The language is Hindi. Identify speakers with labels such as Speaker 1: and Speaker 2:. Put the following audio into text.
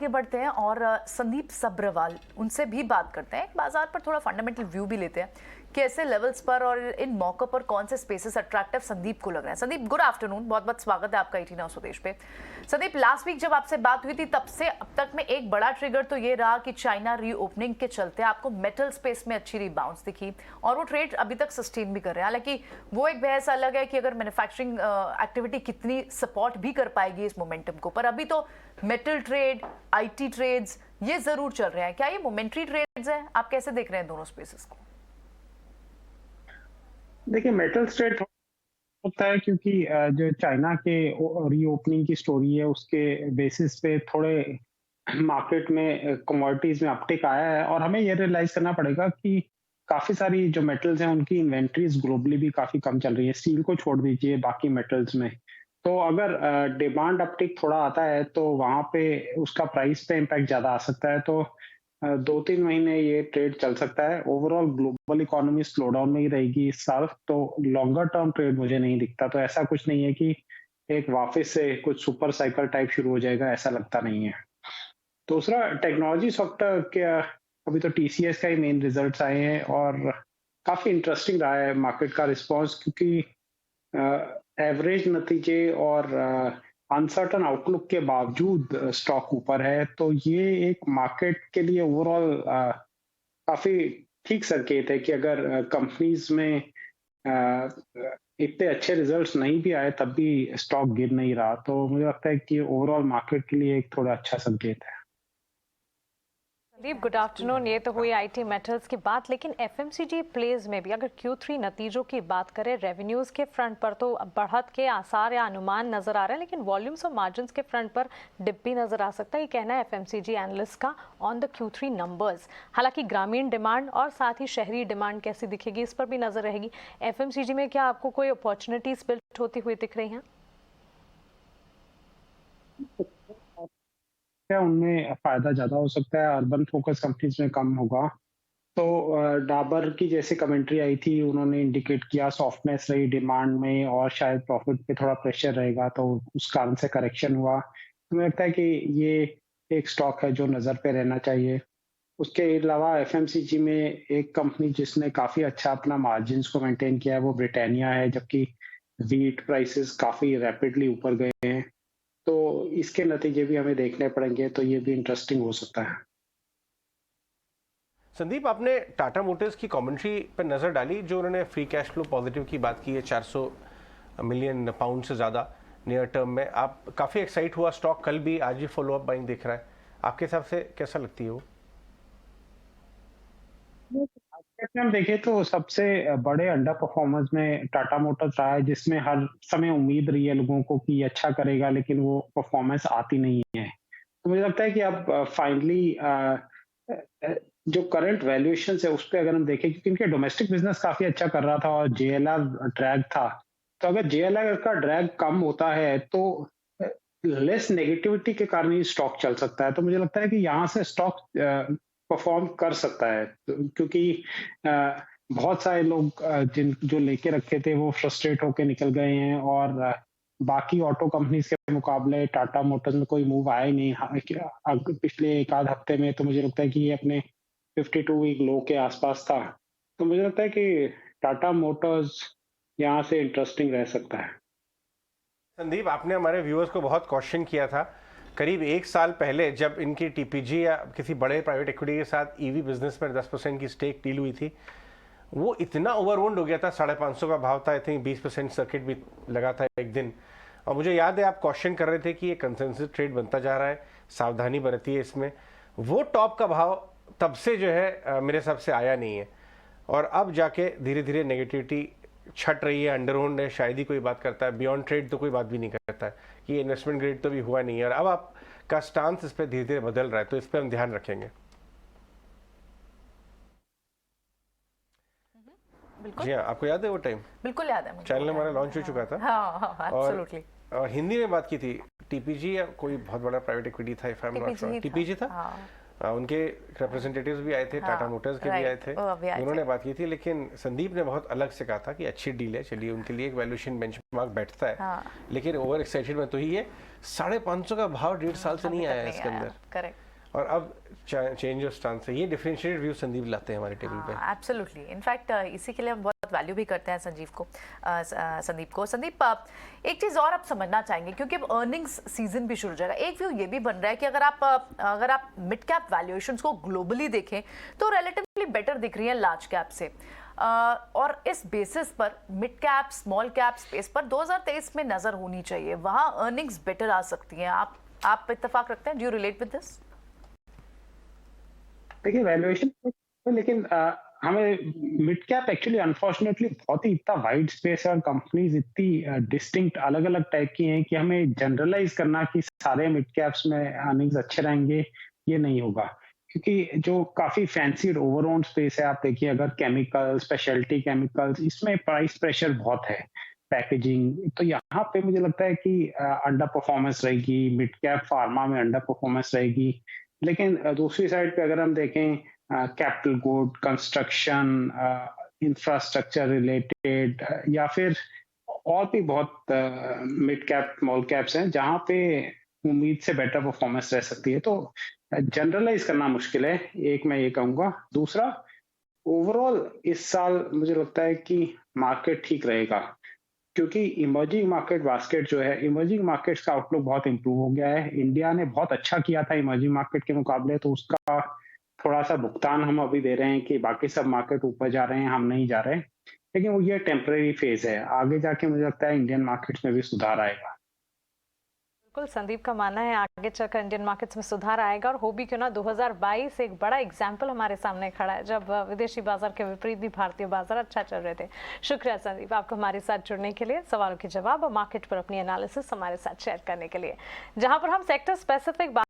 Speaker 1: आगे बढ़ते हैं और संदीप सब्रवाल उनसे भी बात करते हैं। बाजार पर थोड़ा फंडामेंटल व्यू भी लेते हैं कि ऐसे लेवल्स पर और इन मौकों पर कौन से स्पेसेस अट्रैक्टिव संदीप को लग रहे हैं। संदीप, गुड आफ्टरनून, बहुत बहुत स्वागत है आपका 18 हाउस स्वदेश पे। संदीप, लास्ट वीक जब आपसे बात हुई थी तब से अब तक में एक बड़ा ट्रिगर तो ये रहा कि चाइना रीओपनिंग के चलते आपको मेटल स्पेस में अच्छी रीबाउंस दिखी और वो ट्रेड अभी तक सस्टेन भी कर रहे हैं। हालांकि वो एक बहस अलग है कि अगर मैन्युफैक्चरिंग एक्टिविटी कितनी सपोर्ट भी कर पाएगी इस मोमेंटम को, पर अभी तो मेटल ट्रेड, आईटी ट्रेड्स ये जरूर चल रहे हैं। क्या ये मोमेंट्री ट्रेड्स हैं? आप कैसे देख रहे हैं दोनों स्पेसेस को?
Speaker 2: देखिए, मेटल ट्रेड होता है क्योंकि जो चाइना के रीओपनिंग की स्टोरी है उसके बेसिस पे थोड़े मार्केट में कमोडिटीज में अपटिक आया है और हमें ये रियलाइज करना पड़ेगा कि काफी सारी जो मेटल्स हैं उनकी इन्वेंट्रीज ग्लोबली भी काफी कम चल रही है। स्टील को छोड़ दीजिए, बाकी मेटल्स में तो अगर डिमांड अपटिक थोड़ा आता है तो वहां पे उसका प्राइस पे इम्पैक्ट ज्यादा आ सकता है। तो 2-3 महीने ये ट्रेड चल सकता है। Overall global economy slow down में ही रहेगी इस साल, तो लॉन्गर टर्म ट्रेड मुझे नहीं दिखता। तो ऐसा कुछ नहीं है कि एक वापस से कुछ सुपर साइकिल टाइप शुरू हो जाएगा, ऐसा लगता नहीं है। दूसरा, टेक्नोलॉजी सेक्टर क्या, अभी तो टीसीएस का ही मेन रिजल्ट्स आए हैं और काफी इंटरेस्टिंग रहा है मार्केट का रिस्पॉन्स, क्योंकि एवरेज नतीजे और अनसर्टन आउटलुक के बावजूद स्टॉक ऊपर है। तो ये एक मार्केट के लिए ओवरऑल काफी ठीक संकेत है कि अगर कंपनीज में इतने अच्छे रिजल्ट्स नहीं भी आए तब भी स्टॉक गिर नहीं रहा। तो मुझे लगता है कि ओवरऑल मार्केट के लिए एक थोड़ा अच्छा संकेत है।
Speaker 3: Sandeep, good afternoon. ये तो हुई आईटी मेटल्स की बात, लेकिन एफएमसीजी प्लेज में भी अगर Q3 नतीजों की बात करें, रेवेन्यूज के फ्रंट पर तो बढ़त के आसार या अनुमान नजर आ रहे हैं, लेकिन वॉल्यूम्स और मार्जिन्स के फ्रंट पर डिप भी नजर आ सकता है। ये कहना है एफएमसीजी एनालिस्ट का ऑन द Q3 नंबर्स। हालांकि ग्रामीण डिमांड और साथ ही शहरी डिमांड कैसी दिखेगी इस पर भी नजर रहेगी। एफएमसीजी में क्या आपको कोई अपॉर्चुनिटीज बिल्ड होती हुई दिख रही हैं?
Speaker 2: उनमें फायदा ज्यादा हो सकता है, अर्बन फोकस कंपनीज में कम होगा। तो डाबर की जैसे कमेंट्री आई थी, उन्होंने इंडिकेट किया सॉफ्टनेस रही डिमांड में और शायद प्रॉफिट पे थोड़ा प्रेशर रहेगा, तो उस कारण से करेक्शन हुआ। तो मुझे लगता है कि ये एक स्टॉक है जो नजर पे रहना चाहिए। उसके अलावा एफएमसीजी में एक कंपनी जिसने काफी अच्छा अपना मार्जिन्स को मेंटेन किया है वो ब्रिटानिया है, जबकि व्हीट प्राइसेस काफी रैपिडली ऊपर गए हैं। तो इसके नतीजे भी हमें देखने पड़ेंगे, तो ये भी इंटरेस्टिंग हो सकता है।
Speaker 4: संदीप, आपने टाटा मोटर्स की कमेंट्री पर नज़र डाली, जो उन्होंने फ्री कैश फ्लो पॉजिटिव की बात की है, 400 मिलियन पाउंड से ज़्यादा नियर टर्म में। आप काफ़ी एक्साइट हुआ स्टॉक, कल भी, आज भी फॉलो अप बाइंग दिख रहा है। आपके हिसाब से कैसा लगती है वो?
Speaker 2: हम देखें तो सबसे बड़े अंडर परफॉर्मेंस में टाटा मोटर्स रहा है, जिसमें हर समय उम्मीद रही है लोगों को कि अच्छा करेगा, लेकिन वो परफॉर्मेंस आती नहीं है। तो मुझे लगता है कि अब फाइनली जो करंट वैल्यूएशन है उस पर अगर हम देखें, क्योंकि इनके डोमेस्टिक बिजनेस काफी अच्छा कर रहा था और जेएलआर ड्रैग था, तो अगर जेएलआर का ड्रैग कम होता है तो लेस नेगेटिविटी के कारण ही स्टॉक चल सकता है। तो मुझे लगता है कि यहाँ से स्टॉक परफॉर्म कर सकता है, क्योंकि बहुत सारे लोग जिन जो लेके रखे थे वो फ्रस्ट्रेट होके निकल गए हैं और बाकी ऑटो कंपनीज के मुकाबले टाटा मोटर्स में कोई मूव आया ही नहीं पिछले एक आध हफ्ते में। तो मुझे लगता है कि ये अपने 52 वीक लो के आसपास था। तो मुझे लगता है कि टाटा मोटर्स यहाँ से इंटरेस्टिंग रह सकता है।
Speaker 4: संदीप, आपने हमारे व्यूअर्स को बहुत क्वेश्चन किया था करीब एक साल पहले, जब इनकी टीपीजी या किसी बड़े प्राइवेट इक्विटी के साथ ईवी बिजनेस में 10% की स्टेक डील हुई थी। वो इतना ओवरओन्ड हो गया था, 550 का भाव था, आई थिंक 20% सर्किट भी लगा था एक दिन। और मुझे याद है आप क्वेश्चन कर रहे थे कि ये कंसेंसस ट्रेड बनता जा रहा है, सावधानी बरती है इसमें। वो टॉप का भाव तब से जो है मेरे हिसाब से आया नहीं है, और अब जाके धीरे धीरे नेगेटिविटी छट रही है, अंडरओन्ड है, शायद ही कोई बात करता है। बियॉन्ड ट्रेड तो कोई बात भी नहीं करता है कि इन्वेस्टमेंट ग्रेड तो भी हुआ नहीं है, और अब आपका स्टांस इस पर धीरे धीरे बदल रहा है, तो इस पर हम ध्यान रखेंगे। जी हाँ, आपको याद है वो टाइम?
Speaker 1: बिल्कुल याद है मुझे।
Speaker 4: चैनल हमारा लॉन्च हो चुका था।
Speaker 1: हाँ, एब्सोल्युटली।
Speaker 4: और हिंदी में बात की थी, टीपीजी या कोई बहुत बड़ा प्राइवेट इक्विटी था, if I am not wrong, TPG था। उनके रिप्रेजेंटेटिव्स भी आए थे, टाटा मोटर्स के भी आए थे, उन्होंने बात की थी। लेकिन संदीप ने बहुत अलग से कहा था कि अच्छी डील है, चलिए उनके लिए एक वैल्यूएशन बेंचमार्क बैठता है। लेकिन ओवर एक्साइटेड में तो ही है, 550 का भाव 1.5 साल से नहीं आया इसके अंदर।
Speaker 1: करेक्ट।
Speaker 4: और अब चेंज ऑफ स्टांस है, ये डिफरेंशिएटेड व्यू संदीप लाते हैं हमारे टेबल पे।
Speaker 1: एब्सोल्युटली, इनफैक्ट इसी के लिए हम बहुत वैल्यू भी करते हैं संदीप को। संदीप, एक चीज़ और आप समझना चाहेंगे, क्योंकि अब अर्निंग्स सीजन भी शुरू हो जाएगा। एक व्यू ये भी बन रहा है कि अगर आप मिड कैप वैल्यूएशंस को ग्लोबली देखें तो रिलेटिवली बेटर दिख रही है लार्ज कैप से। और इस बेसिस पर mid cap small cap space पर 2023 में नजर होनी चाहिए, वहां अर्निंग्स बेटर आ सकती हैं। आप इत्तेफाक रखते हैं? Do you relate with this?
Speaker 2: देखिए वैल्यूएशन, लेकिन हमें मिड कैप एक्चुअली अनफॉर्चुनेटली बहुत ही इतना वाइड स्पेस है और कंपनीज इतनी डिस्टिंक्ट अलग अलग टाइप की हैं कि हमें जनरलाइज करना कि सारे मिड कैप्स में अर्निंग्स अच्छे रहेंगे, ये नहीं होगा। क्योंकि जो काफी फैंसी ओवरऑन स्पेस है, आप देखिए अगर केमिकल, स्पेशलिटी केमिकल्स, इसमें प्राइस प्रेशर बहुत है, पैकेजिंग, तो यहाँ पे मुझे लगता है कि अंडर परफॉर्मेंस रहेगी, मिड कैप फार्मा में अंडर परफॉर्मेंस रहेगी। लेकिन दूसरी साइड पे अगर हम देखें capital good, construction, infrastructure related, या फिर और भी बहुत मिड कैप स्मॉल कैप्स हैं जहां पे उम्मीद से बेटर परफॉर्मेंस रह सकती है। तो जनरलाइज करना मुश्किल है, एक मैं ये कहूंगा। दूसरा, ओवरऑल इस साल मुझे लगता है कि मार्केट ठीक रहेगा, क्योंकि इमर्जिंग मार्केट बास्केट जो है, इमर्जिंग मार्केट्स का आउटलुक बहुत इंप्रूव हो गया है। इंडिया ने बहुत अच्छा किया था इमर्जिंग मार्केट के मुकाबले, तो उसका थोड़ा सा भुगतान हम अभी दे रहे हैं कि बाकी सब मार्केट ऊपर जा रहे हैं, हम नहीं जा रहे। लेकिन वो ये टेम्परेरी फेज है, आगे जाके मुझे लगता है इंडियन मार्केट्स में भी सुधार आएगा।
Speaker 3: बिल्कुल, संदीप का मानना है आगे चलकर इंडियन मार्केट्स में सुधार आएगा। और हो भी क्यों ना, 2022 एक बड़ा एग्जाम्पल हमारे सामने खड़ा है, जब विदेशी बाजार के विपरीत भी भारतीय बाजार अच्छा चल रहे थे। शुक्रिया संदीप, आपको हमारे साथ जुड़ने के लिए, सवालों के जवाब और मार्केट पर अपनी एनालिसिस हमारे साथ शेयर करने के लिए। जहां पर हम सेक्टर स्पेसिफिक